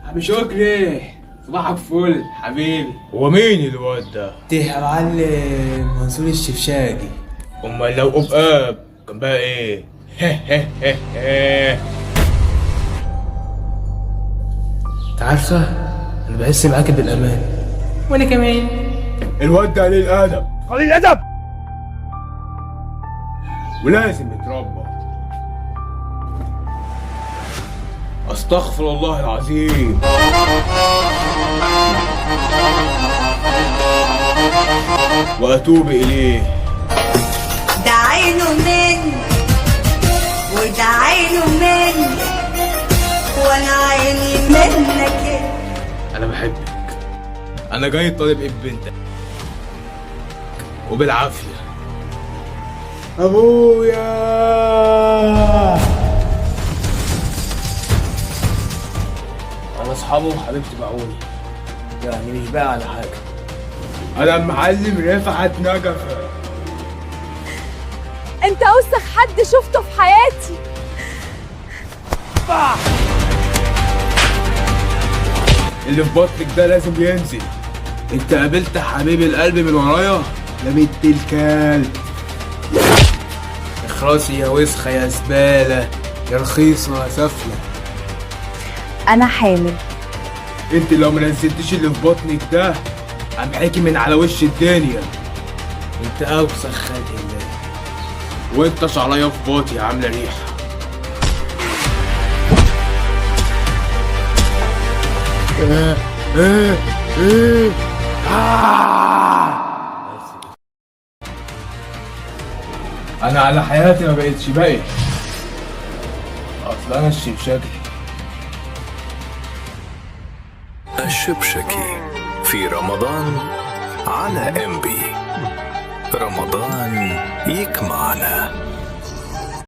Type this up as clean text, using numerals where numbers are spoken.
عم شكري، صباحك فل حبيبي. هو مين الواد ده؟ ده يا معلم منصور الشفشاجي. امال لو اب كان بقى ايه؟ انت عارفه انا بحس معاك بالامان. وانا كمان. الواد ده قليل ادب، قليل ادب ولازم يتربى. استغفر الله العظيم. واتوب اليه. ده عينه مني وده عينه مني وانا عيني منك. انا بحبك. انا جاي طالب اب بنتك وبالعافيه. ابويا انا اصحابه وحبيبتي باعوني، يعني مش باقي على حاجه. انا المعلم رفعت نجفه. انت اوسخ حد شفته في حياتي. اللي في بطنك ده لازم ينزل. انت قابلت حبيب القلب من ورايا يا بنت الكلب. اخرسي يا وسخه يا زباله يا رخيصه يا سفله. انا حامل. انت لو ما نزلتيش اللي في بطنك ده همحكي من على وش الدنيا. انت اوسخ خلق الله، وانت شعريه في باطي عامله ريحه. انا على حياتي ما بقتش باقي. اصل انا الشبشاكي. الشبشكي في رمضان على MB. رمضان يجمعنا.